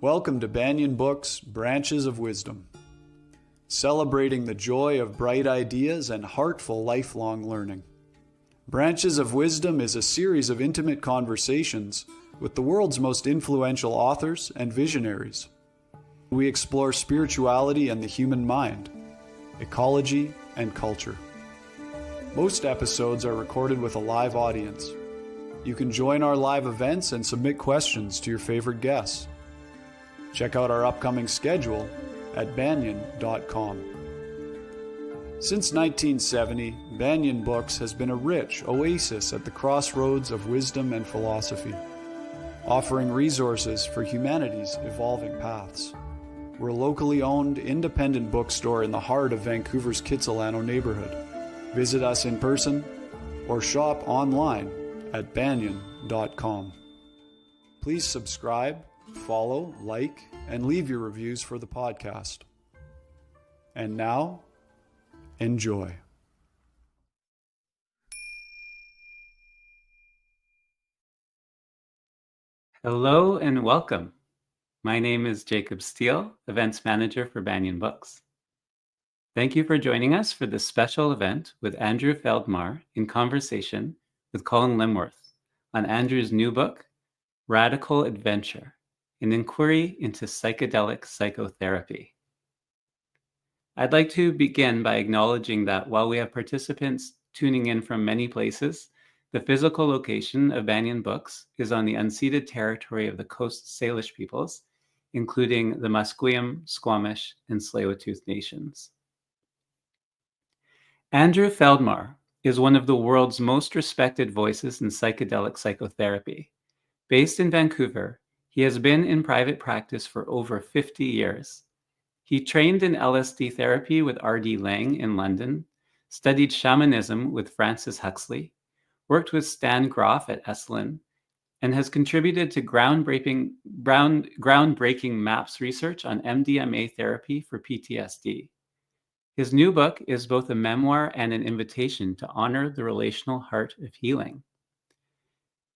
Welcome to Banyan Books, Branches of Wisdom, celebrating the joy of bright ideas and heartful lifelong learning. Branches of Wisdom is a series of intimate conversations with the world's most influential authors and visionaries. We explore spirituality and the human mind, ecology and culture. Most episodes are recorded with a live audience. You can join our live events and submit questions to your favorite guests. Check out our upcoming schedule at banyan.com. Since 1970, Banyan Books has been a rich oasis at the crossroads of wisdom and philosophy, offering resources for humanity's evolving paths. We're a locally owned, independent bookstore in the heart of Vancouver's Kitsilano neighborhood. Visit us in person or shop online at banyan.com. Please subscribe, follow, like, and leave your reviews for the podcast. And now, enjoy. Hello and welcome. My name is Jacob Steele, Events Manager for Banyan Books. Thank you for joining us for this special event with Andrew Feldmár in conversation with Kolin Lymworth on Andrew's new book, Radical Adventure, an Inquiry Into Psychedelic Psychotherapy. I'd like to begin by acknowledging that while we have participants tuning in from many places, the physical location of Banyan Books is on the unceded territory of the Coast Salish peoples, including the Musqueam, Squamish, and Tsleil-Waututh nations. Andrew Feldmár is one of the world's most respected voices in psychedelic psychotherapy. Based in Vancouver, he has been in private practice for over 50 years. He trained in LSD therapy with R.D. Laing in London, studied shamanism with Francis Huxley, worked with Stan Grof at Esalen, and has contributed to groundbreaking MAPS research on MDMA therapy for PTSD. His new book is both a memoir and an invitation to honor the relational heart of healing.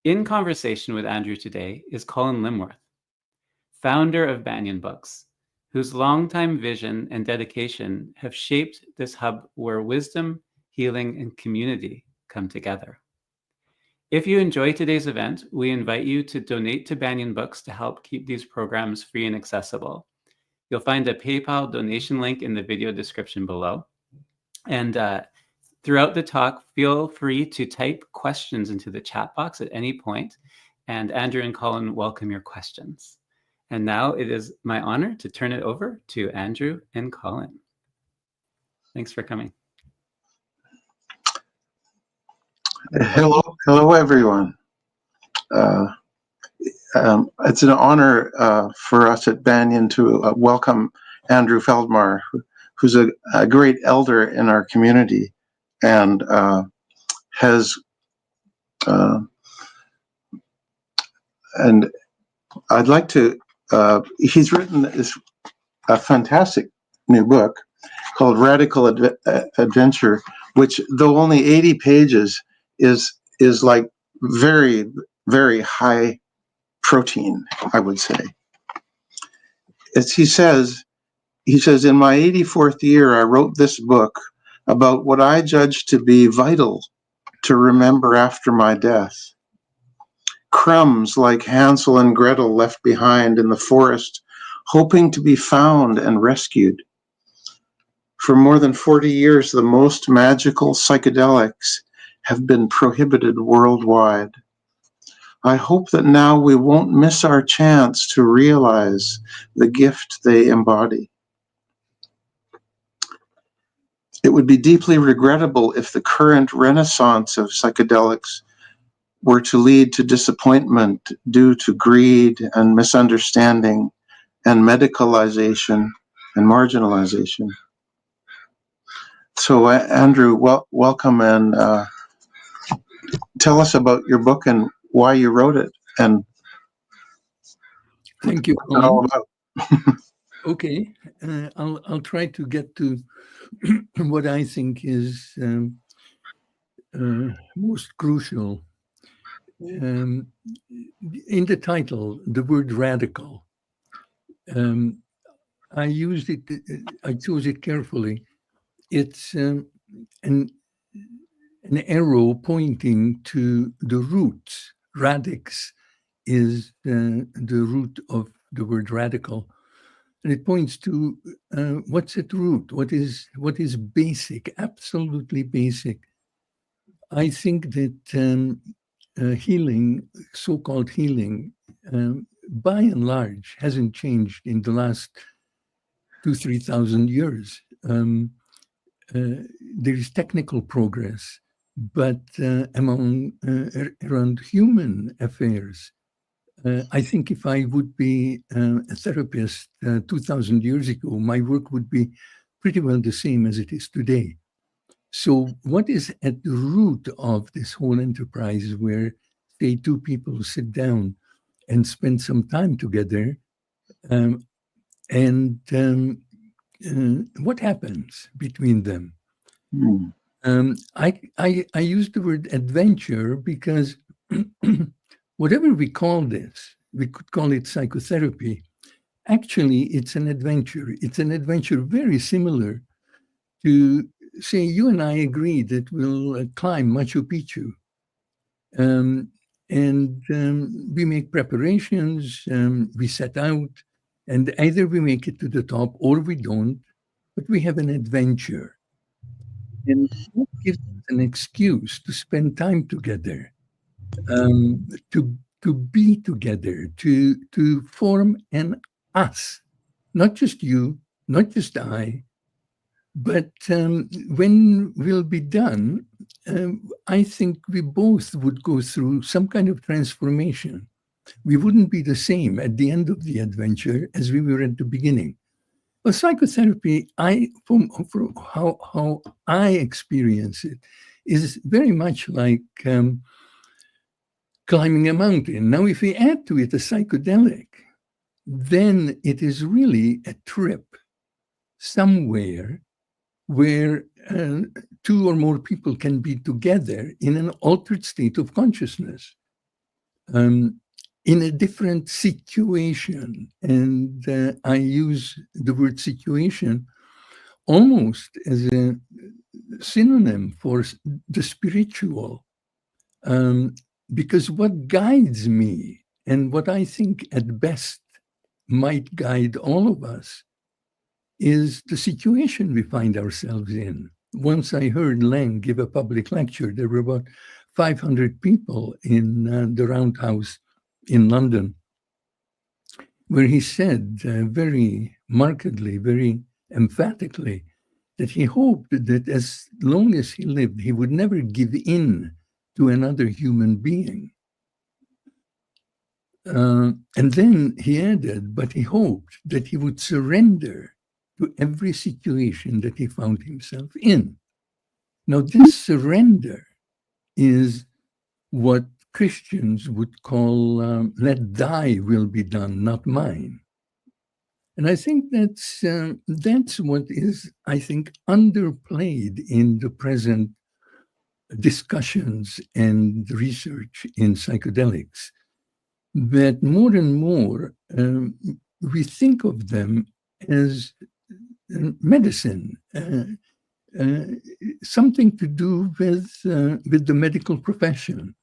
In conversation with Andrew today is Kolin Lymworth, founder of Banyan Books, whose longtime vision and dedication have shaped this hub where wisdom, healing, and community come together. If you enjoy today's event, we invite you to donate to Banyan Books to help keep these programs free and accessible. You'll find a PayPal donation link in the video description below. And throughout the talk, feel free to type questions into the chat box at any point, and Andrew and Kolin welcome your questions. And now it is my honor to turn it over to Andrew and Kolin. Thanks for coming. Hello, everyone. It's an honor for us at Banyan to welcome Andrew Feldmár, who's a great elder in our community and and I'd like to, he's written a fantastic new book called Radical Adventure, which, though only 80 pages, is like very, very high protein, I would say. As he says, in my 84th year, I wrote this book about what I judge to be vital to remember after my death. Crumbs like Hansel and Gretel left behind in the forest, hoping to be found and rescued. For more than 40 years, the most magical psychedelics have been prohibited worldwide. I hope that now we won't miss our chance to realize the gift they embody. It would be deeply regrettable if the current renaissance of psychedelics were to lead to disappointment due to greed and misunderstanding and medicalization and marginalization. So, Andrew, welcome, and tell us about your book and why you wrote it. And thank you, Kolin. All about. Okay, I'll try to get to what I think is most crucial. In the title, the word radical I used it. I chose it carefully. It's an arrow pointing to the roots. Radix is the root of the word radical, and it points to what's at root. What is basic, absolutely basic. I think that healing, so-called healing, by and large, hasn't changed in the last 2,000-3,000 years. There is technical progress, but around human affairs, I think if I would be a therapist 2,000 years ago, my work would be pretty well the same as it is today. So what is at the root of this whole enterprise where, say, two people sit down and spend some time together, what happens between them? I use the word adventure because whatever we call this, we could call it psychotherapy. Actually, it's an adventure. It's an adventure very similar to, say, you and I agree that we'll climb Machu Picchu. We make preparations, we set out, and either we make it to the top or we don't, but we have an adventure. And that gives us an excuse to spend time together, to be together, to form an us, not just you, not just I, but when we'll be done, I think we both would go through some kind of transformation. We wouldn't be the same at the end of the adventure as we were at the beginning. Well, psychotherapy, from how I experience it, is very much like climbing a mountain. Now, if we add to it a psychedelic, then it is really a trip somewhere where two or more people can be together in an altered state of consciousness, in a different situation. And I use the word situation almost as a synonym for the spiritual, because what guides me and what I think at best might guide all of us is the situation we find ourselves in. Once I heard Lang give a public lecture. There were about 500 people in the Roundhouse in London, where he said very markedly, very emphatically, that he hoped that as long as he lived, he would never give in to another human being. And then he added, but he hoped that he would surrender to every situation that he found himself in. Now, this surrender is what Christians would call, let thy will be done, not mine. And I think that's what is, I think, underplayed in the present discussions and research in psychedelics, that more and more we think of them as medicine, something to do with the medical profession,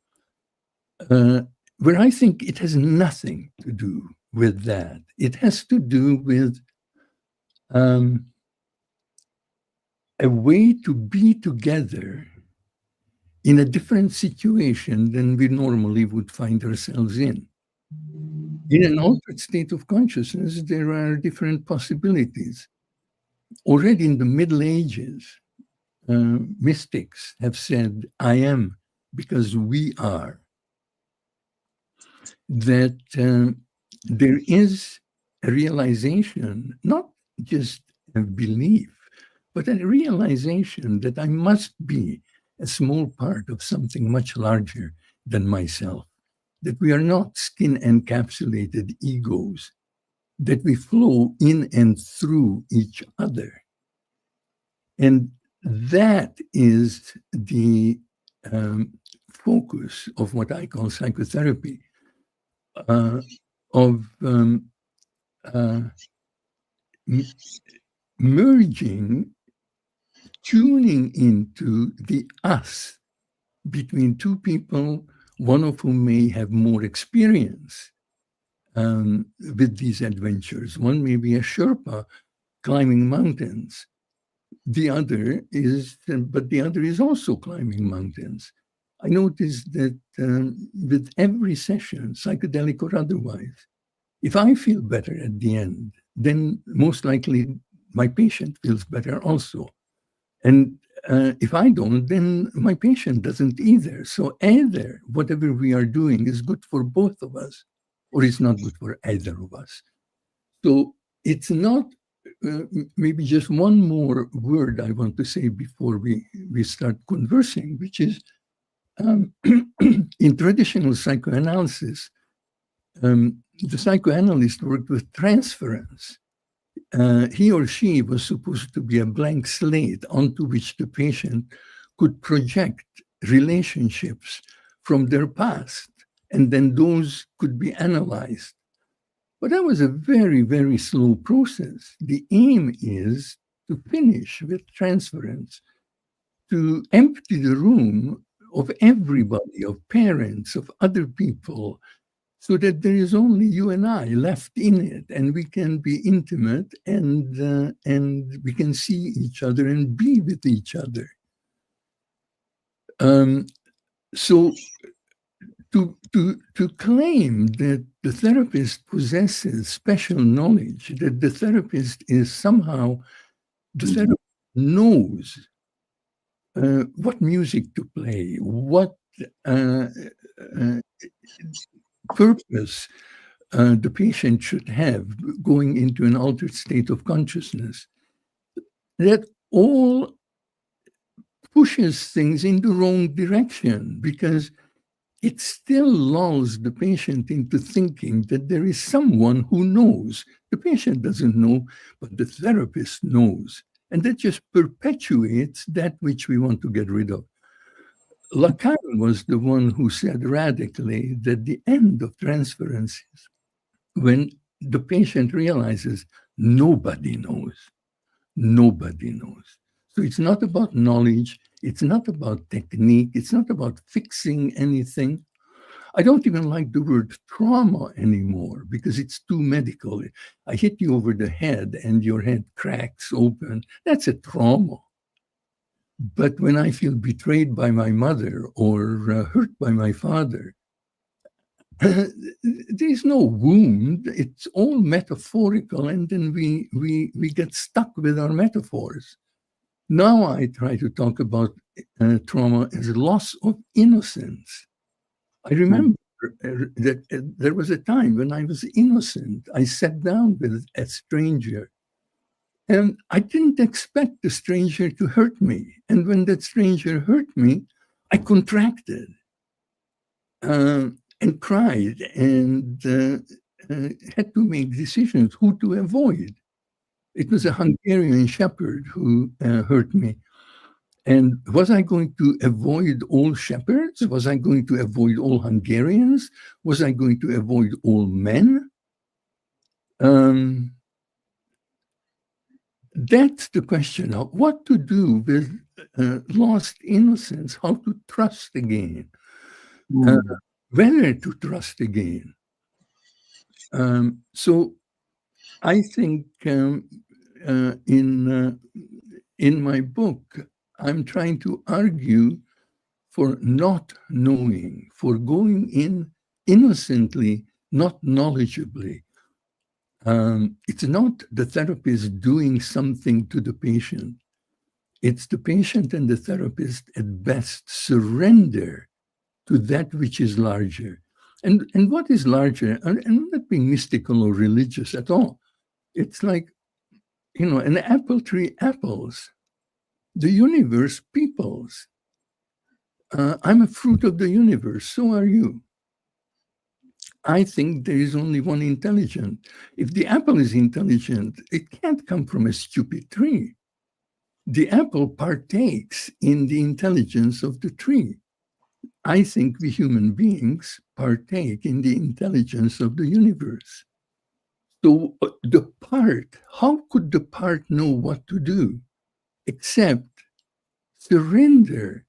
where I think it has nothing to do with that. It has to do with a way to be together in a different situation than we normally would find ourselves in. In an altered state of consciousness, there are different possibilities. Already in the Middle Ages, mystics have said, I am because we are. That there is a realization, not just a belief, but a realization that I must be a small part of something much larger than myself, that we are not skin-encapsulated egos, that we flow in and through each other. And that is the focus of what I call psychotherapy, of merging, tuning into the us between two people, one of whom may have more experience with these adventures. One may be a Sherpa climbing mountains. The other is also climbing mountains. I noticed that with every session, psychedelic or otherwise, if I feel better at the end, then most likely my patient feels better also. And if I don't, then my patient doesn't either. So either whatever we are doing is good for both of us, or it's not good for either of us. So it's not, maybe just one more word I want to say before we start conversing, which is in traditional psychoanalysis, the psychoanalyst worked with transference. He or she was supposed to be a blank slate onto which the patient could project relationships from their past, and then those could be analyzed. But that was a very, very slow process. The aim is to finish with transference, to empty the room of everybody, of parents, of other people, so that there is only you and I left in it, and we can be intimate, and we can see each other and be with each other. So to claim that the therapist possesses special knowledge, that the therapist is somehow, the therapist knows what music to play, what purpose the patient should have going into an altered state of consciousness, that all pushes things in the wrong direction, because it still lulls the patient into thinking that there is someone who knows. The patient doesn't know, but the therapist knows. And that just perpetuates that which we want to get rid of. Lacan was the one who said radically that the end of transference is when the patient realizes nobody knows. Nobody knows. So it's not about knowledge. It's not about technique. It's not about fixing anything. I don't even like the word trauma anymore because it's too medical. I hit you over the head and your head cracks open. That's a trauma. But when I feel betrayed by my mother or hurt by my father, there's no wound. It's all metaphorical, and then we get stuck with our metaphors. Now I try to talk about trauma as loss of innocence. I remember that there was a time when I was innocent. I sat down with a stranger, and I didn't expect the stranger to hurt me. And when that stranger hurt me, I contracted and cried and had to make decisions who to avoid. It was a Hungarian shepherd who hurt me. And was I going to avoid all shepherds? Was I going to avoid all Hungarians? Was I going to avoid all men? That's the question of what to do with lost innocence, how to trust again, whether to trust again. So I think in my book, I'm trying to argue for not knowing, for going in innocently, not knowledgeably. It's not the therapist doing something to the patient. It's the patient and the therapist at best surrender to that which is larger. And what is larger? And I'm not being mystical or religious at all. It's like, an apple tree apples. The universe peoples. I'm a fruit of the universe. So are you. I think there is only one intelligent. If the apple is intelligent, it can't come from a stupid tree. The apple partakes in the intelligence of the tree. I think we human beings partake in the intelligence of the universe. So the part, how could the part know what to do except surrender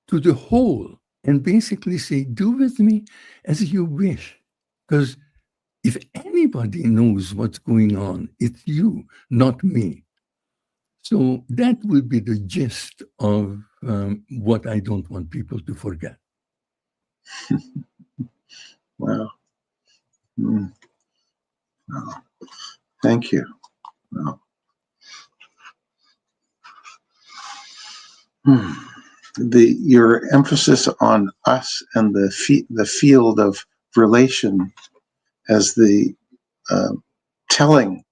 to the whole and basically say, do with me as you wish? Because if anybody knows what's going on, it's you, not me. So that would be the gist of what I don't want people to forget. Wow. Mm. Wow. Thank you. Wow. Your emphasis on us and the field of relation as the telling,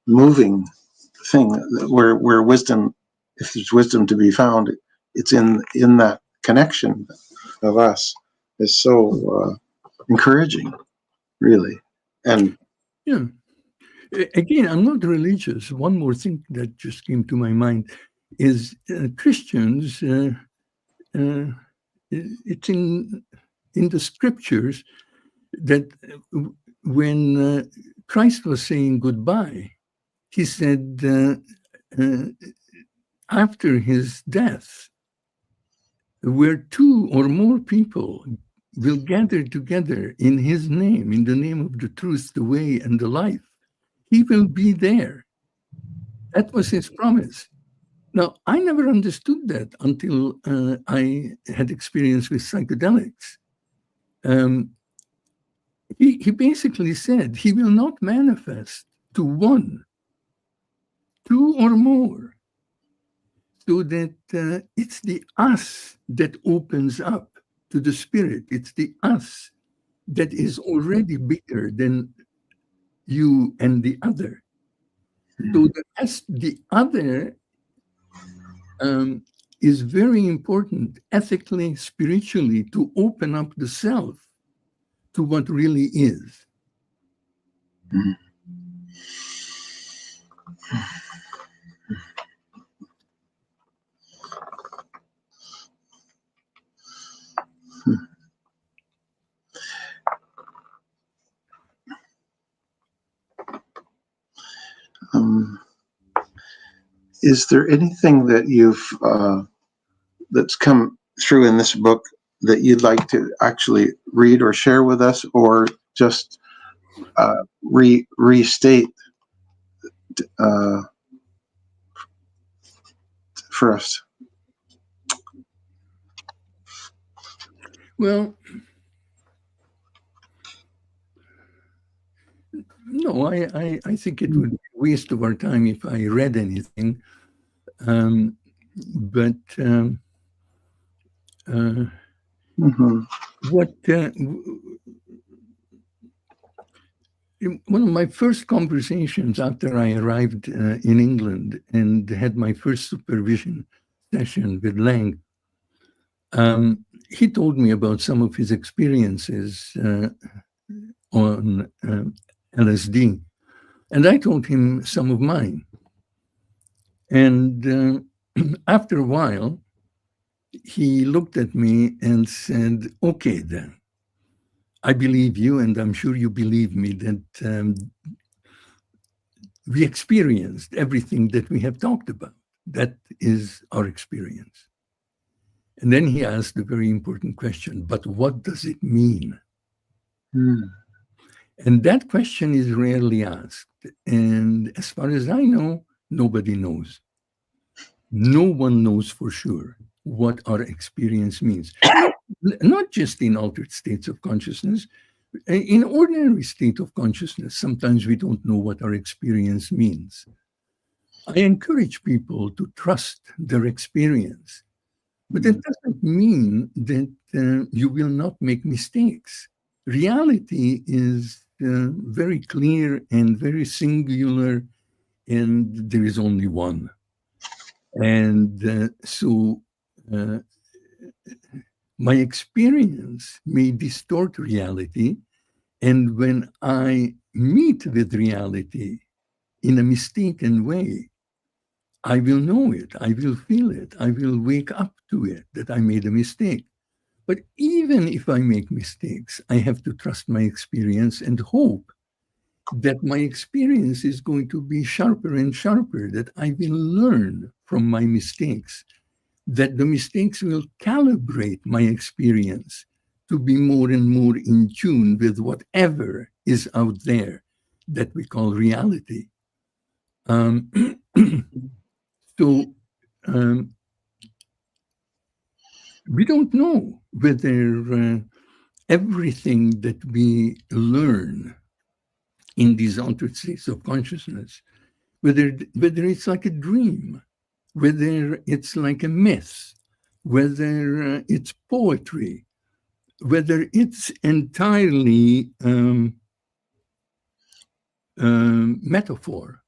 moving thing where wisdom, if there's wisdom to be found, it's in that connection of us, is so encouraging, really. And yeah, again, I'm not religious. One more thing that just came to my mind is Christians. It's in the scriptures that when Christ was saying goodbye, he said after his death, where two or more people will gather together in his name, in the name of the truth, the way, and the life, he will be there. That was his promise. Now, I never understood that until I had experience with psychedelics. He basically said he will not manifest to one, two or more, so that it's the us that opens up to the spirit. It's the us that is already bigger than you and the other. So the other is very important ethically, spiritually, to open up the self to what really is. Is there anything that you've that's come through in this book that you'd like to actually read or share with us, or just restate for us? Well, no, I think it would be a waste of our time if I read anything. What one of my first conversations after I arrived in England and had my first supervision session with Lang, he told me about some of his experiences on LSD, and I told him some of mine. And after a while, he looked at me and said, okay, then, I believe you, and I'm sure you believe me, that we experienced everything that we have talked about. That is our experience. And then he asked a very important question, but what does it mean? And that question is rarely asked. And as far as I know, nobody knows. No one knows for sure what our experience means. Not just in altered states of consciousness, in ordinary state of consciousness, sometimes we don't know what our experience means. I encourage people to trust their experience, but that doesn't mean that you will not make mistakes. Reality is very clear and very singular, and there is only one. And so my experience may distort reality. And when I meet with reality in a mistaken way, I will know it, I will feel it, I will wake up to it, that I made a mistake. But even if I make mistakes, I have to trust my experience and hope that my experience is going to be sharper and sharper, that I will learn from my mistakes, that the mistakes will calibrate my experience to be more and more in tune with whatever is out there that we call reality. So we don't know whether everything that we learn in these altered states of consciousness, whether it's like a dream, whether it's like a myth, whether it's poetry, whether it's entirely metaphor.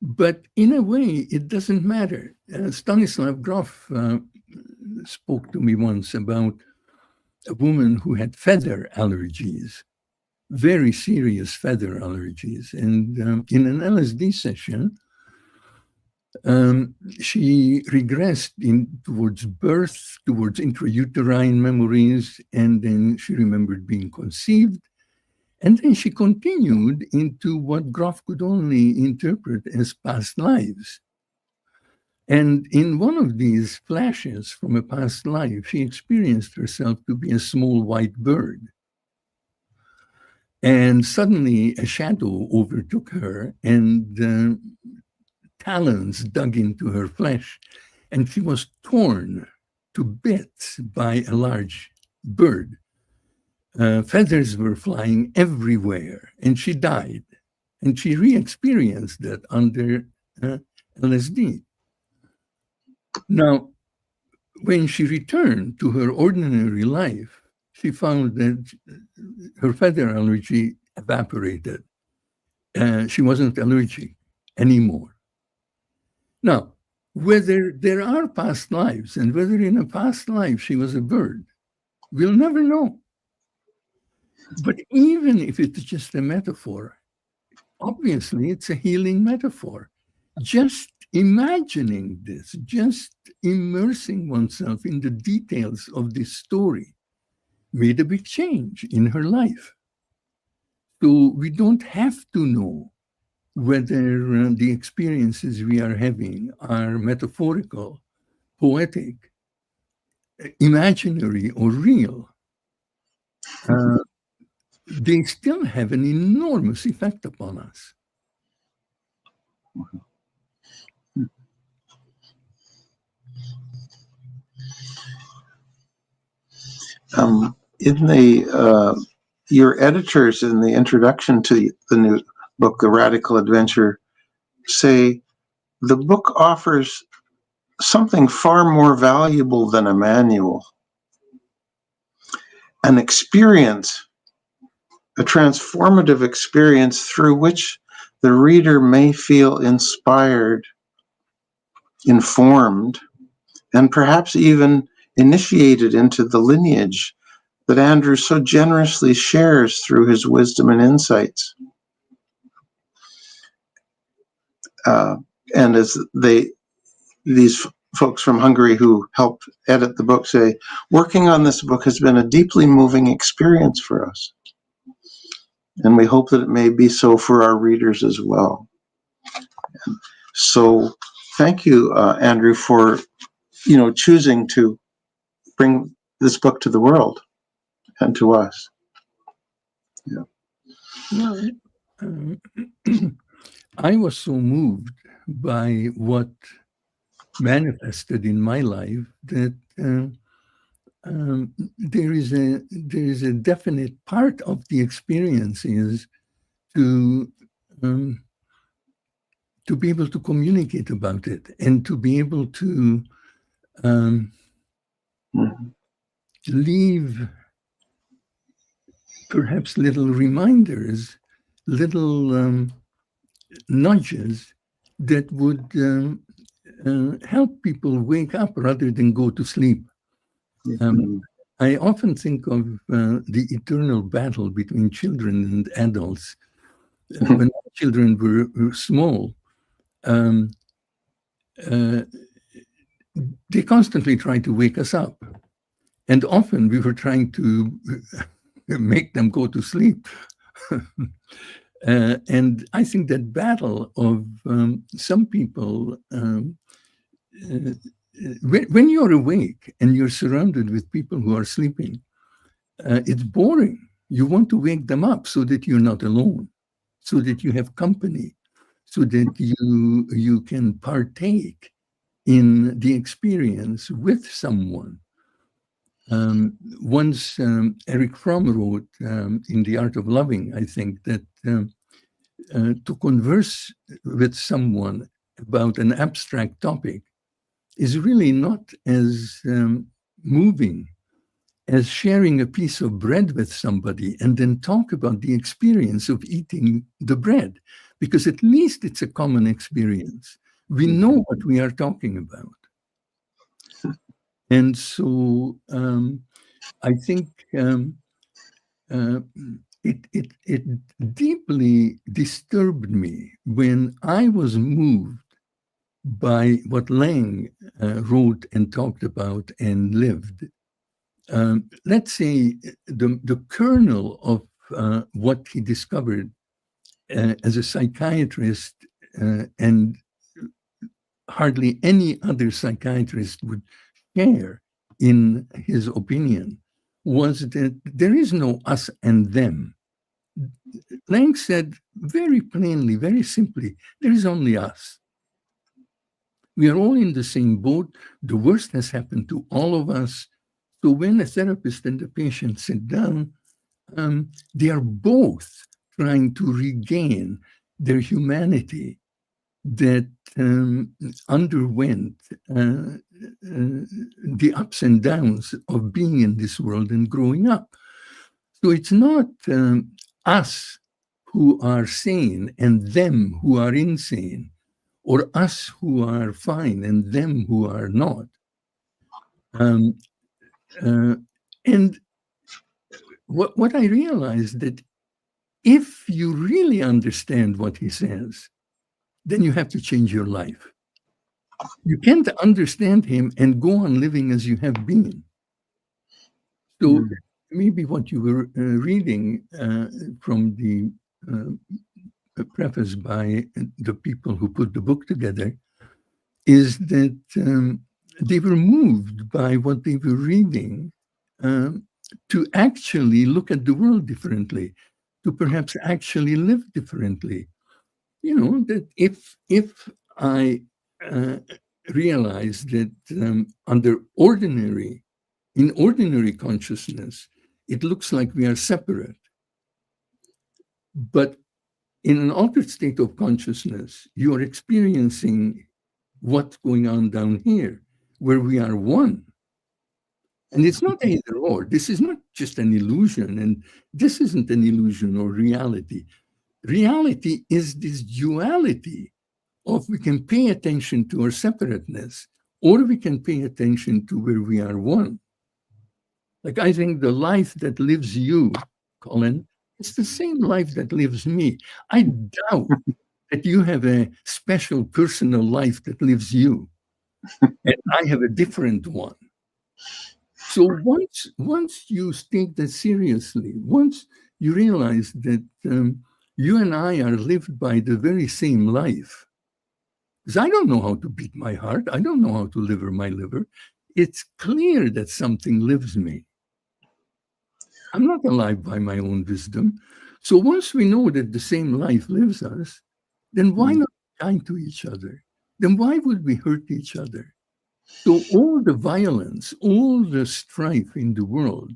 But in a way, it doesn't matter. Stanislav Grof spoke to me once about a woman who had feather allergies, very serious feather allergies. And in an LSD session, she regressed towards birth, towards intrauterine memories, and then she remembered being conceived. And then she continued into what Grof could only interpret as past lives. And in one of these flashes from a past life, she experienced herself to be a small white bird. And suddenly a shadow overtook her, and talons dug into her flesh, and she was torn to bits by a large bird. Feathers were flying everywhere, and she died. And she re-experienced that under LSD. Now, when she returned to her ordinary life, she found that her feather allergy evaporated. She wasn't allergic anymore. Now, whether there are past lives and whether in a past life she was a bird, we'll never know. But even if it's just a metaphor, obviously it's a healing metaphor. Just imagining this, just immersing oneself in the details of this story made a big change in her life. So we don't have to know whether the experiences we are having are metaphorical, poetic, imaginary, or real. They still have an enormous effect upon us. In the your editors in the introduction to the new book, The Radical Adventure, say the book offers something far more valuable than a manual, an experience, a transformative experience through which the reader may feel inspired, informed, and perhaps even initiated into the lineage that Andrew so generously shares through his wisdom and insights. And as these folks from Hungary who helped edit the book say, working on this book has been a deeply moving experience for us. And we hope that it may be so for our readers as well. So thank you, Andrew, for choosing to bring this book to the world and to us. Yeah. Well, I was so moved by what manifested in my life that there is a definite part of the experience is to be able to communicate about it and to be able to leave perhaps little reminders, little nudges that would help people wake up rather than go to sleep. I often think of the eternal battle between children and adults. When children were small, they constantly tried to wake us up. And often we were trying to make them go to sleep. And I think that battle of some people, when you're awake and you're surrounded with people who are sleeping, it's boring. You want to wake them up so that you're not alone, so that you have company, so that you can partake in the experience with someone. Once Eric Fromm wrote in The Art of Loving, I think, that to converse with someone about an abstract topic is really not as moving as sharing a piece of bread with somebody and then talk about the experience of eating the bread, because at least it's a common experience. We know what we are talking about. And so I think it deeply disturbed me when I was moved by what Lang wrote and talked about and lived. Let's say the kernel of what he discovered as a psychiatrist, and hardly any other psychiatrist would share in his opinion, was that there is no us and them. Lang said very plainly, very simply, there is only us. We are all in the same boat. The worst has happened to all of us. So when a therapist and the patient sit down, they are both trying to regain their humanity that underwent the ups and downs of being in this world and growing up. So it's not us who are sane and them who are insane, or us who are fine and them who are not. And what I realized, that if you really understand what he says, then you have to change your life. You can't understand him and go on living as you have been. So maybe what you were reading from the preface by the people who put the book together is that they were moved by what they were reading to actually look at the world differently, to perhaps actually live differently. You know, that if I realize that in ordinary consciousness, it looks like we are separate, but in an altered state of consciousness, you are experiencing what's going on down here, where we are one. And it's not either or. This is not just an illusion, and this isn't an illusion or reality. Reality is this duality of we can pay attention to our separateness, or we can pay attention to where we are one. Like, I think the life that lives you, Colin, it's the same life that lives me. I doubt that you have a special personal life that lives you, and I have a different one. So once you take that seriously, once you realize that you and I are lived by the very same life, because I don't know how to beat my heart, I don't know how to liver my liver, it's clear that something lives me. I'm not alive by my own wisdom. So once we know that the same life lives us, then why not be kind to each other? Then why would we hurt each other? So all the violence, all the strife in the world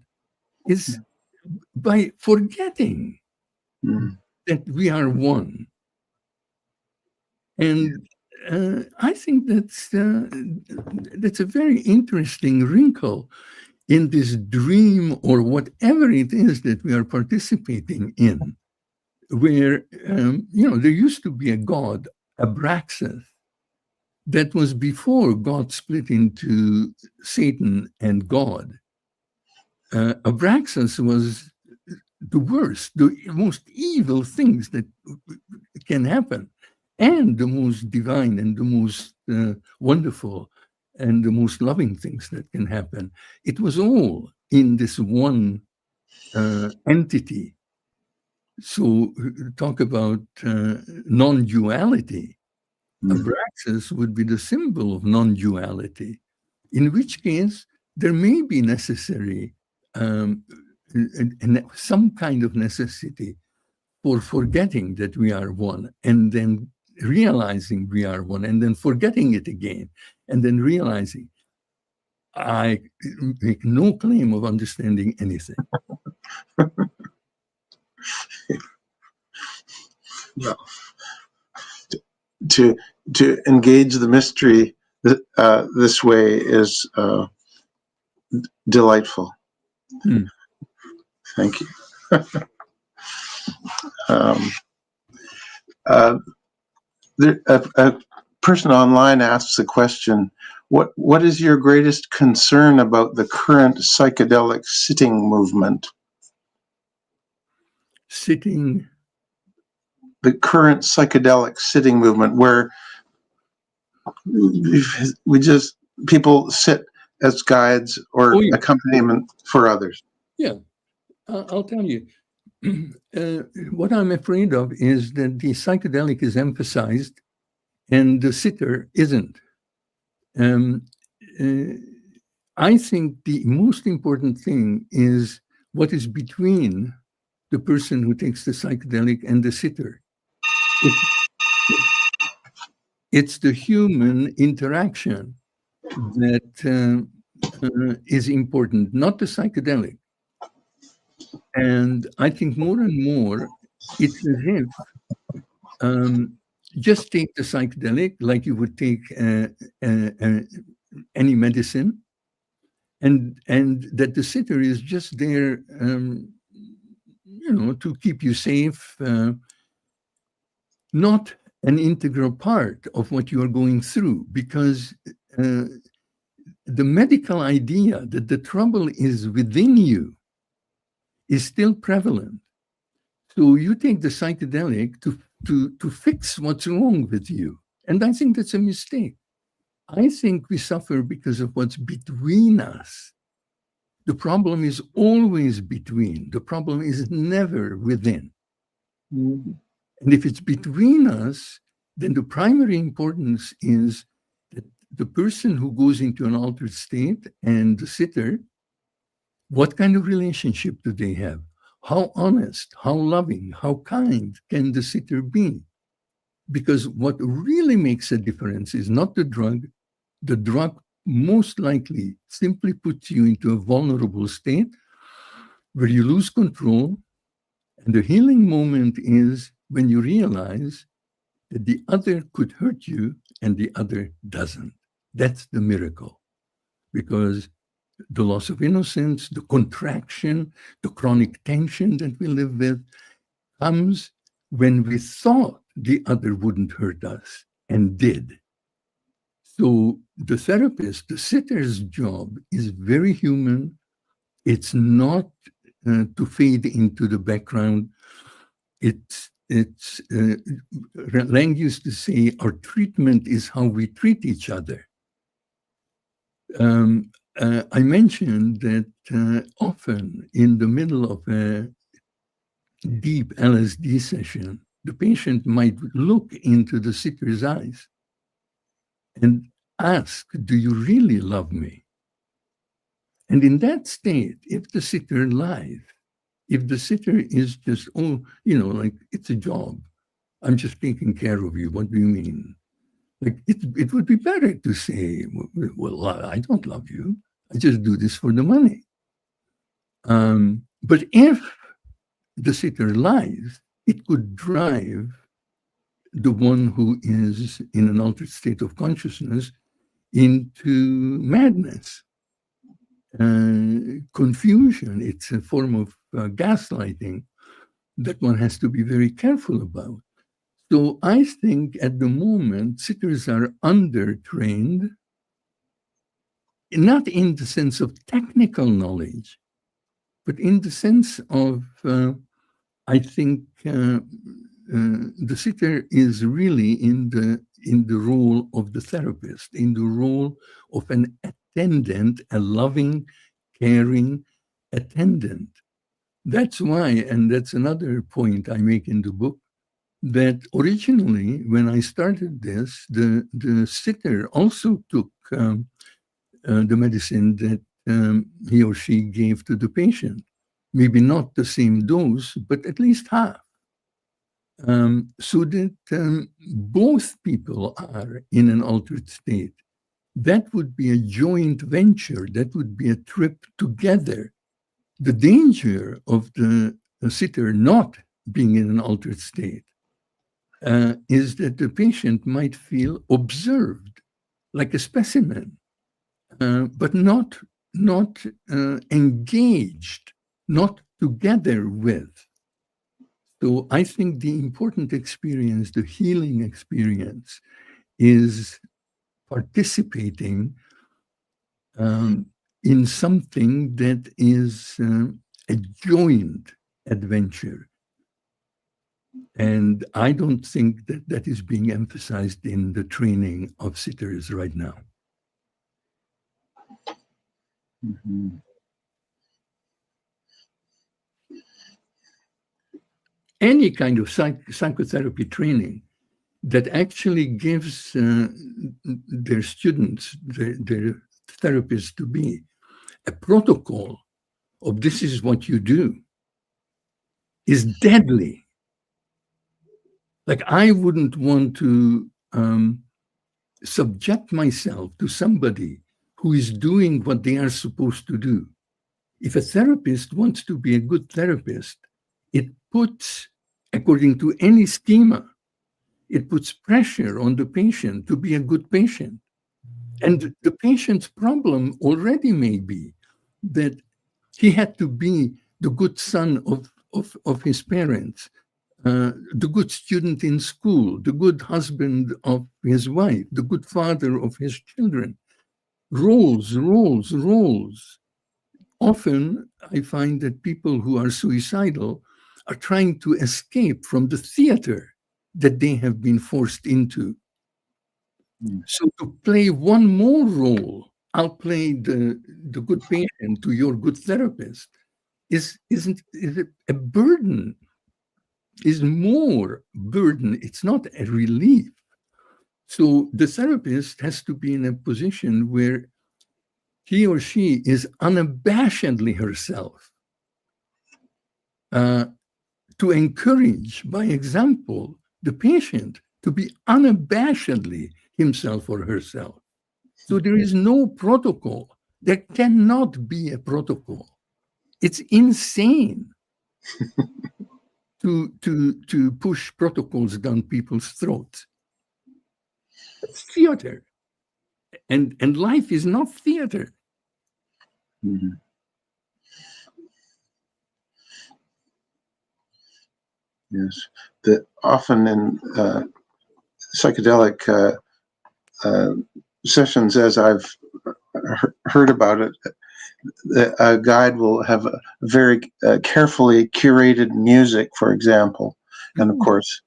is by forgetting that we are one. And I think that's a very interesting wrinkle in this dream, or whatever it is that we are participating in, where there used to be a god, Abraxas, that was before God split into Satan and God. Abraxas was the worst, the most evil things that can happen, and the most divine and the most wonderful and the most loving things that can happen. It was all in this one entity. So talk about non-duality. Abraxas would be the symbol of non-duality, in which case there may be necessary some kind of necessity for forgetting that we are one, and then realizing we are one, and then forgetting it again, and then realizing I make no claim of understanding anything. Well, to engage the mystery this way is delightful. Thank you. A person online asks a question: What is your greatest concern about the current psychedelic sitting movement? Sitting. The current psychedelic sitting movement, where people sit as guides or accompaniment for others. Yeah, I'll tell you. What I'm afraid of is that the psychedelic is emphasized and the sitter isn't. I think the most important thing is what is between the person who takes the psychedelic and the sitter. It's the human interaction that is important, not the psychedelic. And I think more and more, it's as if just take the psychedelic like you would take any medicine, and that the sitter is just there, to keep you safe, not an integral part of what you are going through, because the medical idea that the trouble is within you is still prevalent. So you take the psychedelic to fix what's wrong with you. And I think that's a mistake. I think we suffer because of what's between us. The problem is always between. The problem is never within. Mm-hmm. And if it's between us, then the primary importance is that the person who goes into an altered state and the sitter, what kind of relationship do they have? How honest, how loving, how kind can the sitter be? Because what really makes a difference is not the drug. The drug most likely simply puts you into a vulnerable state where you lose control. And the healing moment is when you realize that the other could hurt you and the other doesn't. That's the miracle. Because the loss of innocence, the contraction, the chronic tension that we live with comes when we thought the other wouldn't hurt us and did. So the therapist, the sitter's job is very human. It's not to fade into the background. Lang used to say, our treatment is how we treat each other. I mentioned that often in the middle of a deep LSD session, the patient might look into the sitter's eyes and ask, do you really love me? And in that state, if the sitter lies, if the sitter is just, like it's a job, I'm just taking care of you, what do you mean? Like it would be better to say, well, I don't love you. I just do this for the money. But if the sitter lies, it could drive the one who is in an altered state of consciousness into madness, confusion. It's a form of gaslighting that one has to be very careful about. So I think at the moment, sitters are under-trained, not in the sense of technical knowledge, but in the sense of, I think the sitter is really in in the role of the therapist, in the role of an attendant, a loving, caring attendant. That's why, and that's another point I make in the book, that originally, when I started this, the sitter also took the medicine that he or she gave to the patient. Maybe not the same dose, but at least half. So that both people are in an altered state. That would be a joint venture. That would be a trip together. The danger of the sitter not being in an altered state is that the patient might feel observed, like a specimen, but not engaged, not together with. So I think the important experience, the healing experience, is participating in something that is a joint adventure. And I don't think that that is being emphasized in the training of sitters right now. Mm-hmm. Any kind of psychotherapy training that actually gives their students, their therapists to be, a protocol of this is what you do, is deadly. Like, I wouldn't want to subject myself to somebody who is doing what they are supposed to do. If a therapist wants to be a good therapist, it puts, according to any schema, it puts pressure on the patient to be a good patient. And the patient's problem already may be that he had to be the good son of his parents, the good student in school, the good husband of his wife, the good father of his children. Roles. Often I find that people who are suicidal are trying to escape from the theater that they have been forced into. So to play one more role, I'll play the good patient to your good therapist, is a burden, is more burden. It's not a relief. So the therapist has to be in a position where he or she is unabashedly herself, to encourage, by example, the patient to be unabashedly himself or herself. So there is no protocol. There cannot be a protocol. It's insane to push protocols down people's throats. It's theater. And life is not theater. Mm-hmm. Yes, that often in psychedelic sessions, as I've heard about it, a guide will have a very carefully curated music, for example, and of course,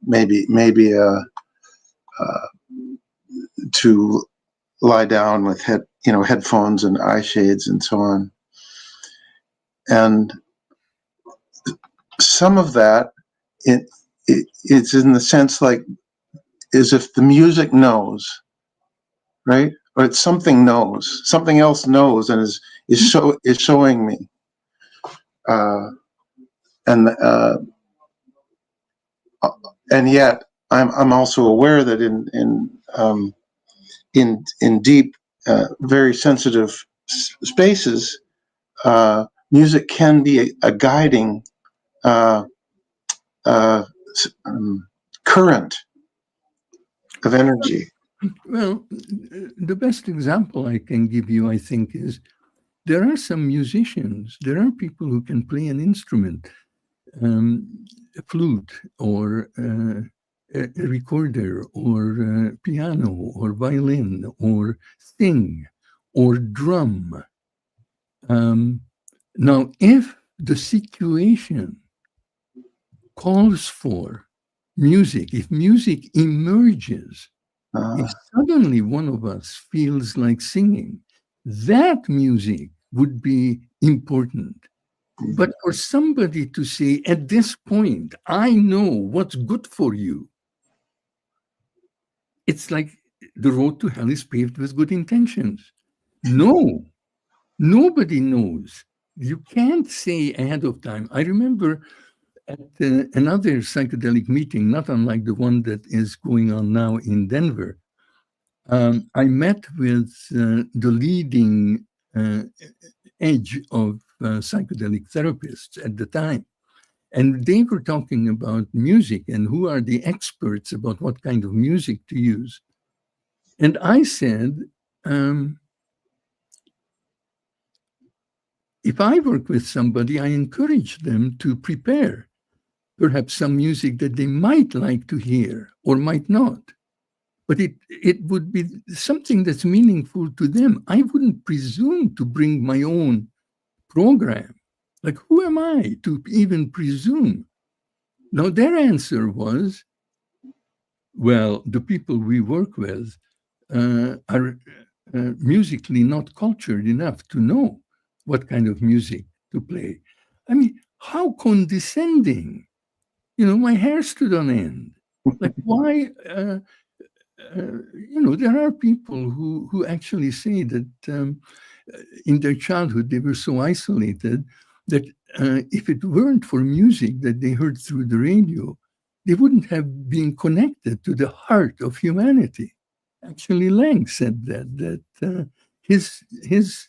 maybe to lie down with headphones and eye shades and so on, and some of that it's in the sense like as if the music knows, right? Or it's something else knows and is showing me, and yet I'm also aware that in deep, very sensitive spaces, music can be a guiding current of energy. Well, the best example I can give you, I think, is there are some musicians, there are people who can play an instrument, a flute or a recorder or piano or violin or sing or drum. Now, if the situation calls for music, if music emerges, if suddenly one of us feels like singing, that music would be important. But for somebody to say, at this point, I know what's good for you, it's like the road to hell is paved with good intentions. No, nobody knows. You can't say ahead of time. I remember at another psychedelic meeting, not unlike the one that is going on now in Denver, I met with the leading edge of psychedelic therapists at the time. And they were talking about music and who are the experts about what kind of music to use. And I said, if I work with somebody, I encourage them to prepare perhaps some music that they might like to hear or might not. But it would be something that's meaningful to them. I wouldn't presume to bring my own program. Like, who am I to even presume? Now, their answer was, well, the people we work with are musically not cultured enough to know what kind of music to play. I mean, how condescending. You know, my hair stood on end. Like, why? There are people who actually say that in their childhood they were so isolated that if it weren't for music that they heard through the radio, they wouldn't have been connected to the heart of humanity. Actually, Lang said that his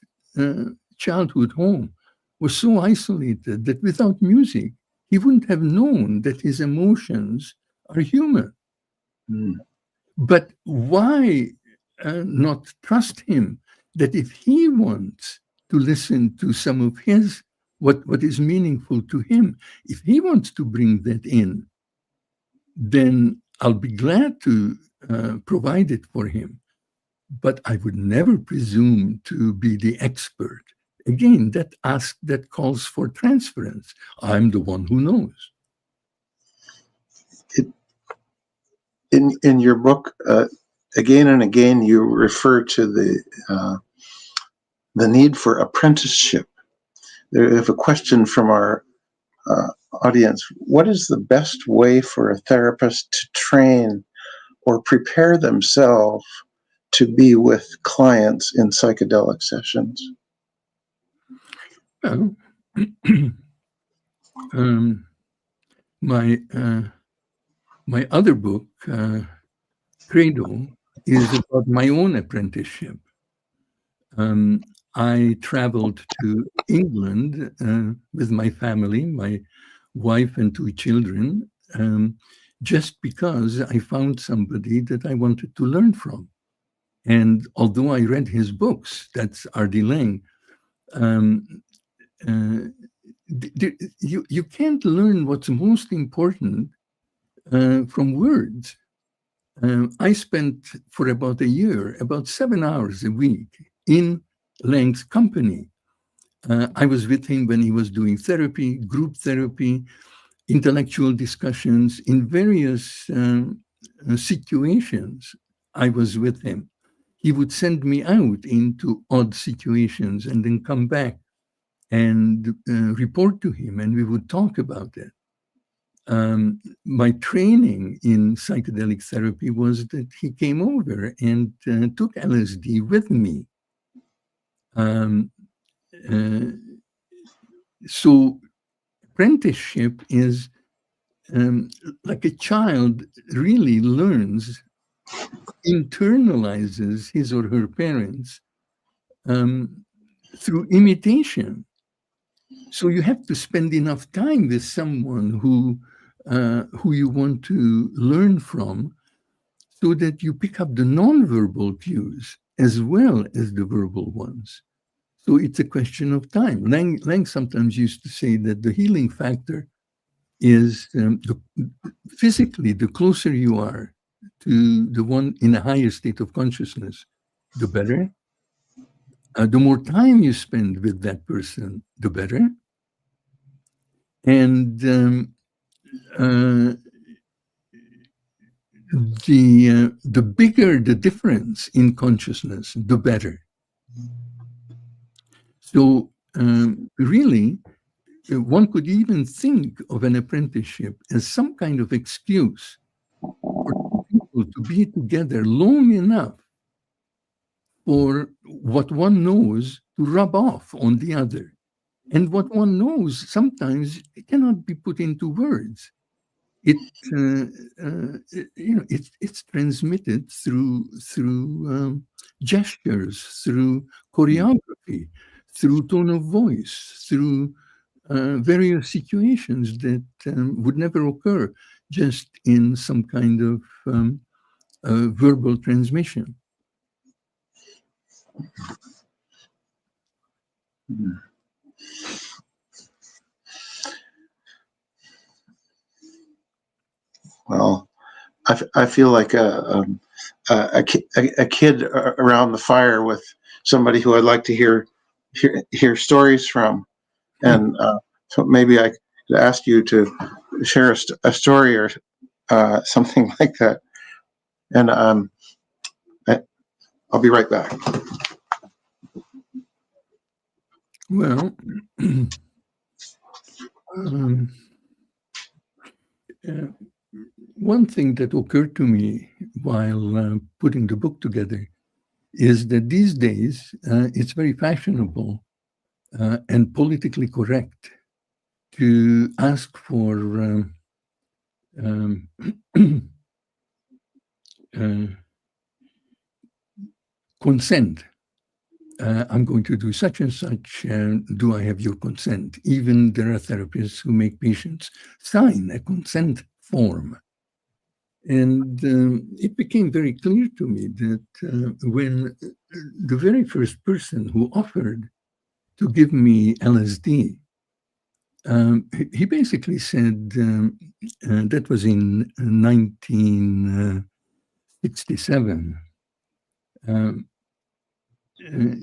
childhood home was so isolated that without music, he wouldn't have known that his emotions are human. Mm. But why not trust him that if he wants to listen to some of his, what is meaningful to him, if he wants to bring that in, then I'll be glad to provide it for him. But I would never presume to be the expert. Again, that calls for transference. I'm the one who knows. In your book, again and again, you refer to the need for apprenticeship. There, I have a question from our audience. What is the best way for a therapist to train or prepare themselves to be with clients in psychedelic sessions? Well, my other book, Credo, is about my own apprenticeship. I traveled to England with my family, my wife and 2 children, just because I found somebody that I wanted to learn from. And although I read his books, that's R.D. Laing, you can't learn what's most important from words. I spent for about a year, about 7 hours a week in Lang's company. I was with him when he was doing therapy, group therapy, intellectual discussions in various situations. I was with him. He would send me out into odd situations and then come back and report to him, and we would talk about it. My training in psychedelic therapy was that he came over and took LSD with me. So apprenticeship is like a child really learns, internalizes his or her parents through imitation. So you have to spend enough time with someone who you want to learn from, so that you pick up the nonverbal cues as well as the verbal ones. So it's a question of time. Lang sometimes used to say that the healing factor is physically, the closer you are to the one in a higher state of consciousness, the better. The more time you spend with that person, the better. And the bigger the difference in consciousness, the better. So really, one could even think of an apprenticeship as some kind of excuse for people to be together long enough for what one knows to rub off on the other. And what one knows sometimes it cannot be put into words. It's transmitted through gestures, through choreography, through tone of voice, through various situations that would never occur just in some kind of verbal transmission. Well, I feel like a kid around the fire with somebody who I'd like to hear stories from, and so maybe I could ask you to share a story or something like that. And I'll be right back. Well, one thing that occurred to me while putting the book together is that these days it's very fashionable and politically correct to ask for consent. I'm going to do such and such, do I have your consent? Even there are therapists who make patients sign a consent form. And it became very clear to me that when the very first person who offered to give me LSD, he basically said, that was in 1967,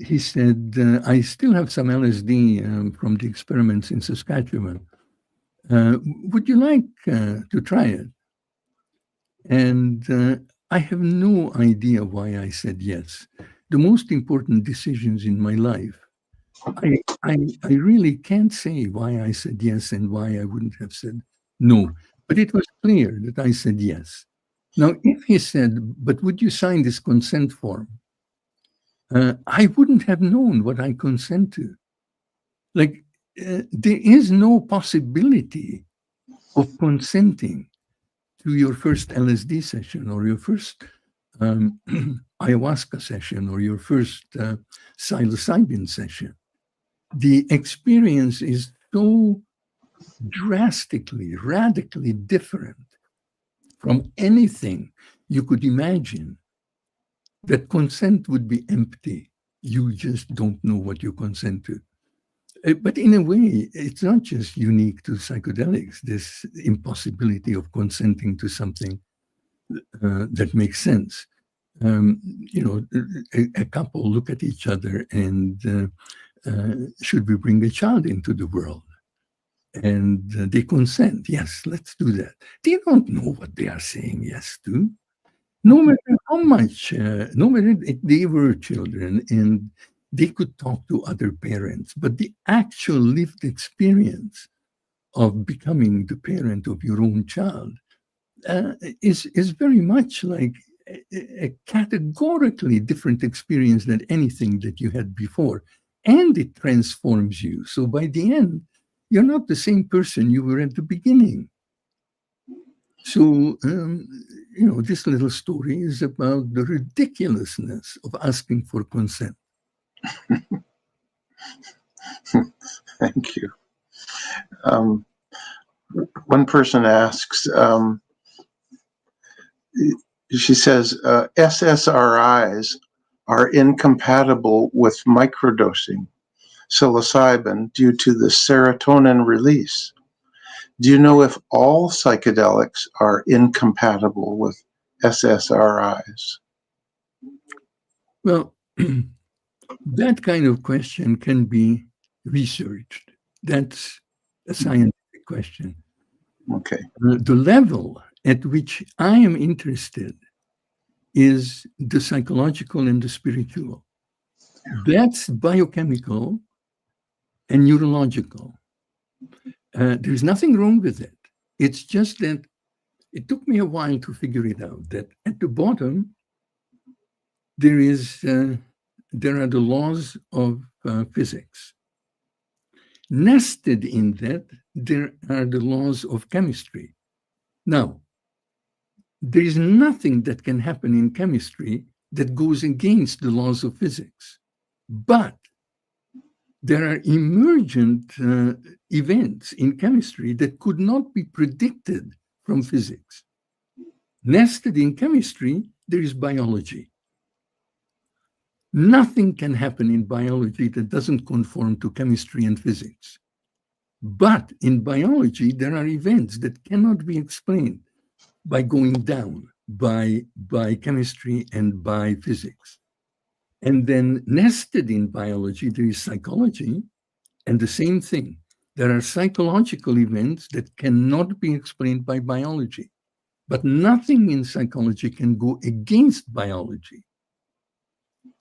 he said, I still have some LSD from the experiments in Saskatchewan. Would you like to try it? And I have no idea why I said yes. The most important decisions in my life, I really can't say why I said yes and why I wouldn't have said no. But it was clear that I said yes. Now, if he said, but would you sign this consent form? I wouldn't have known what I consent to. Like, there is no possibility of consenting to your first LSD session or your first ayahuasca session or your first psilocybin session. The experience is so drastically, radically different from anything you could imagine that consent would be empty. You just don't know what you consent to. But in a way, it's not just unique to psychedelics, this impossibility of consenting to something that makes sense. A couple look at each other and should we bring a child into the world? And they consent. Yes, let's do that. They don't know what they are saying yes to. No matter how much, no matter if they were children and they could talk to other parents, but the actual lived experience of becoming the parent of your own child is very much like a categorically different experience than anything that you had before. And it transforms you. So by the end, you're not the same person you were at the beginning. So, this little story is about the ridiculousness of asking for consent. Thank you. One person asks, she says, SSRIs are incompatible with microdosing psilocybin due to the serotonin release. Do you know if all psychedelics are incompatible with SSRIs? Well, that kind of question can be researched. That's a scientific question. Okay. The level at which I am interested is the psychological and the spiritual. That's biochemical and neurological. There's nothing wrong with it. It's just that it took me a while to figure it out, that at the bottom, there are the laws of physics. Nested in that, there are the laws of chemistry. Now, there is nothing that can happen in chemistry that goes against the laws of physics. But there are emergent events in chemistry that could not be predicted from physics. Nested in chemistry, there is biology. Nothing can happen in biology that doesn't conform to chemistry and physics. But in biology, there are events that cannot be explained by going down, by chemistry and by physics. And then nested in biology, there is psychology, and the same thing. There are psychological events that cannot be explained by biology, but nothing in psychology can go against biology.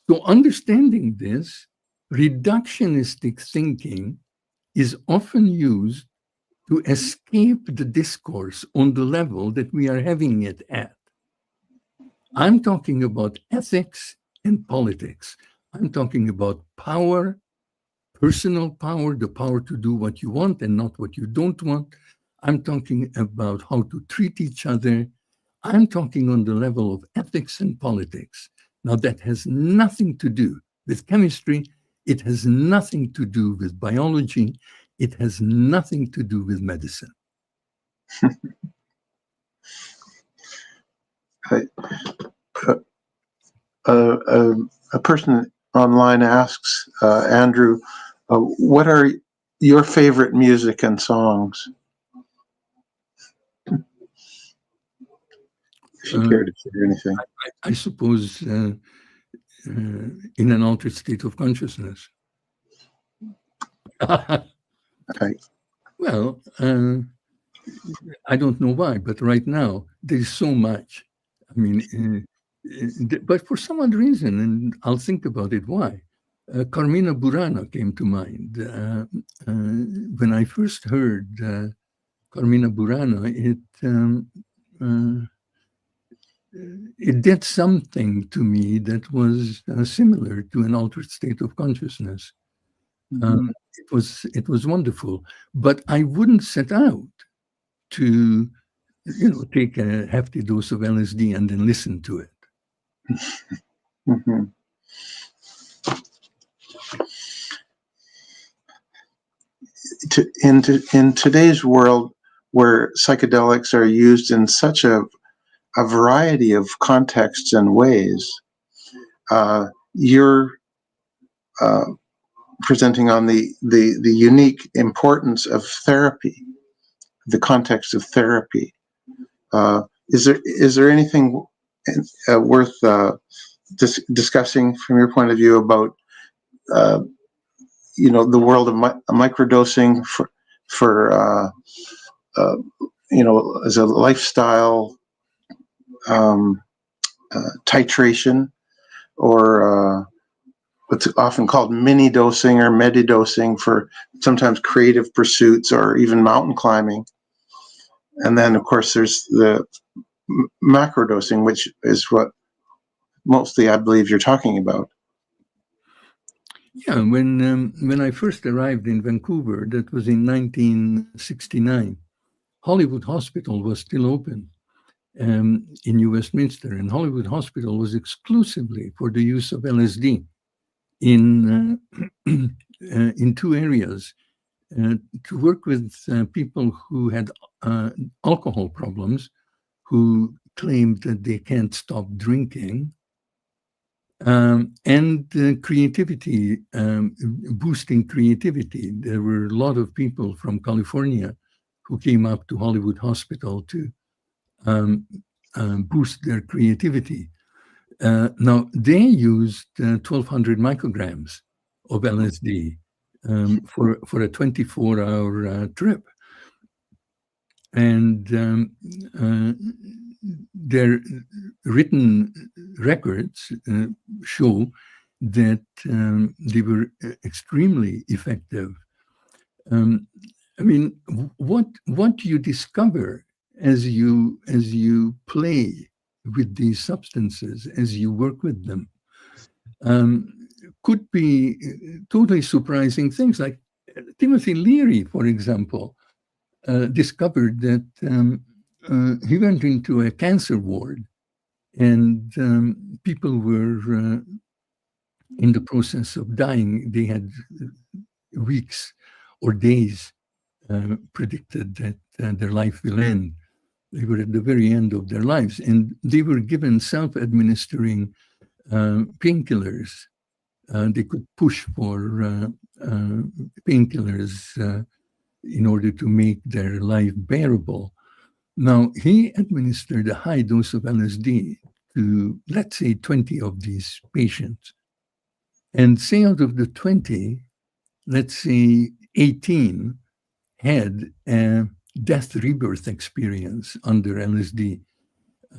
So understanding this, reductionistic thinking is often used to escape the discourse on the level that we are having it at. I'm talking about ethics and politics. I'm talking about power, personal power, the power to do what you want and not what you don't want. I'm talking about how to treat each other. I'm talking on the level of ethics and politics. Now, that has nothing to do with chemistry. It has nothing to do with biology. It has nothing to do with medicine. A person online asks, Andrew, what are your favorite music and songs? If you care to share anything. I suppose in an altered state of consciousness. Right. Well, I don't know why, but right now there's so much. I mean, but for some odd reason, and I'll think about it why. Carmina Burana came to mind. When I first heard Carmina Burana, it did something to me that was similar to an altered state of consciousness. It was wonderful, but I wouldn't set out to, take a hefty dose of LSD and then listen to it. Mm-hmm. In today's world, where psychedelics are used in such a variety of contexts and ways, you're presenting on the unique importance of therapy, the context of therapy. Is there anything worth discussing from your point of view about the world of microdosing for as a lifestyle titration, or what's often called mini dosing or medi-dosing for sometimes creative pursuits or even mountain climbing? And then, of course, there's the macrodosing, which is what mostly I believe you're talking about. Yeah, when I first arrived in Vancouver, that was in 1969, Hollywood Hospital was still open in New Westminster, and Hollywood Hospital was exclusively for the use of LSD in two areas, to work with people who had alcohol problems, who claimed that they can't stop drinking, and creativity, boosting creativity. There were a lot of people from California who came up to Hollywood Hospital to boost their creativity. Now, they used 1,200 micrograms of LSD for a 24-hour trip. and their written records show that they were extremely effective. I mean, what you discover as you play with these substances, as you work with them, could be totally surprising things. Like Timothy Leary, for example, discovered that he went into a cancer ward, and people were in the process of dying. They had weeks or days predicted that their life will end. They were at the very end of their lives, and they were given self-administering painkillers. They could push for painkillers in order to make their life bearable. Now, he administered a high dose of LSD to, let's say, 20 of these patients. And say out of the 20, let's say 18 had a death rebirth experience under LSD.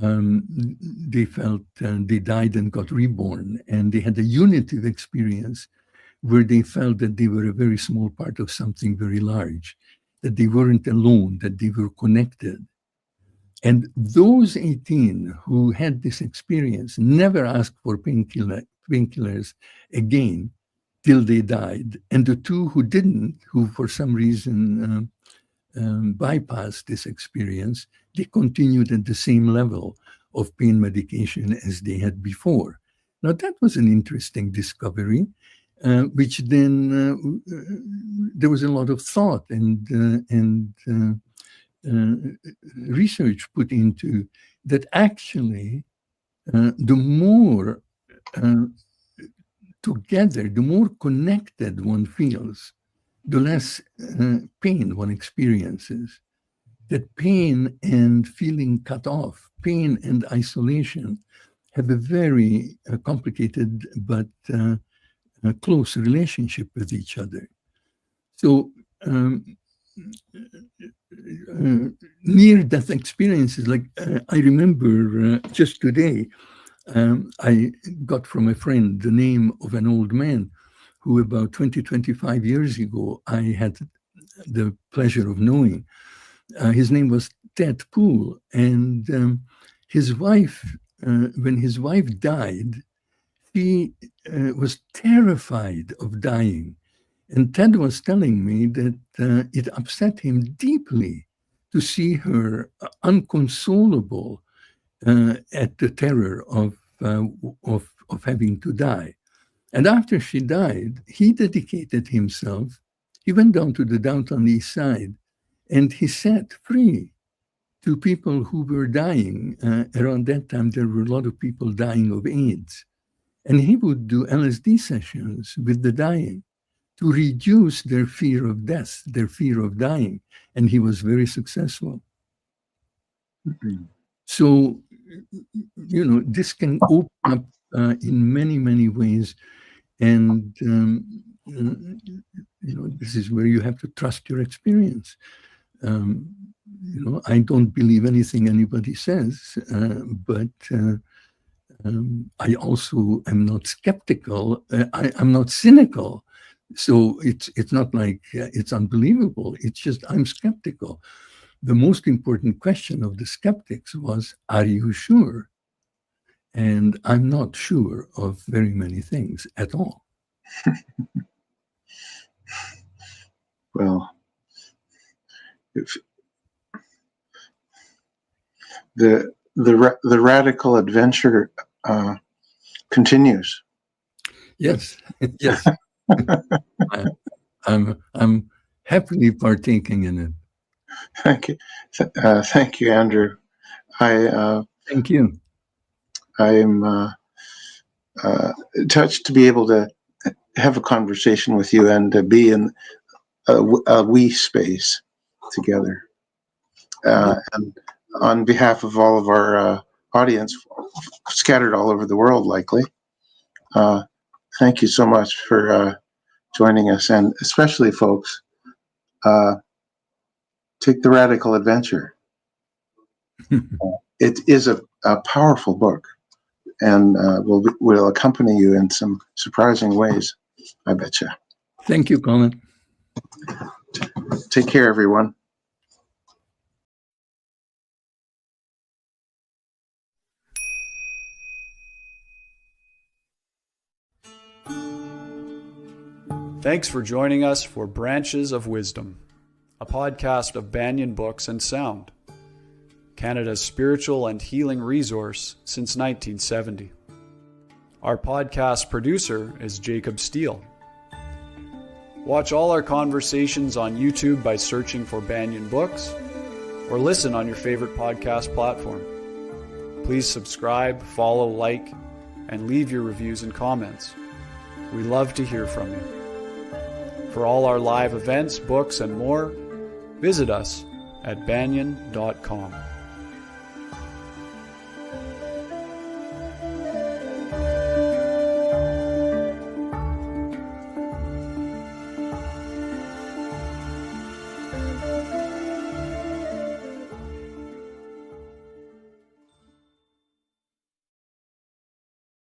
They felt they died and got reborn, and they had a unitive experience where they felt that they were a very small part of something very large, that they weren't alone, that they were connected. And those 18 who had this experience never asked for painkillers again till they died. And the two who didn't, who for some reason bypassed this experience, they continued at the same level of pain medication as they had before. Now, that was an interesting discovery, which then there was a lot of thought and research put into that. Actually, the more together, the more connected one feels, the less pain one experiences. That pain and feeling cut off, pain and isolation have a very complicated but close relationship with each other. So near-death experiences, like I remember just today, I got from a friend the name of an old man who about 20, 25 years ago, I had the pleasure of knowing. His name was Ted Poole, and his wife, when his wife died, he was terrified of dying. And Ted was telling me that it upset him deeply to see her unconsolable at the terror of having to die. And after she died, he dedicated himself. He went down to the downtown East Side, and he set free to people who were dying. Around that time, there were a lot of people dying of AIDS. And he would do LSD sessions with the dying to reduce their fear of death, their fear of dying. And he was very successful. Mm-hmm. So, you know, this can open up in many, many ways. And, you know, this is where you have to trust your experience. You know, I don't believe anything anybody says, but I also am not skeptical. I'm not cynical. So it's not like it's unbelievable. It's just I'm skeptical. The most important question of the skeptics was, are you sure? And I'm not sure of very many things at all. Well, if the radical adventure continues. Yes, yes. I'm happily partaking in it. Thank you, thank you, Andrew. Thank you. I am touched to be able to have a conversation with you and to be in a we space together. And on behalf of all of our audience, scattered all over the world, likely, thank you so much for joining us, and especially, folks, take the radical adventure. It is a powerful book, and will accompany you in some surprising ways, I bet you. Thank you, Colin. Take care, everyone. Thanks for joining us for Branches of Wisdom, a podcast of Banyan Books and Sound, Canada's spiritual and healing resource since 1970. Our podcast producer is Jacob Steele. Watch all our conversations on YouTube by searching for Banyan Books, or listen on your favorite podcast platform. Please subscribe, follow, like, and leave your reviews and comments. We love to hear from you. For all our live events, books, and more, visit us at banyan.com.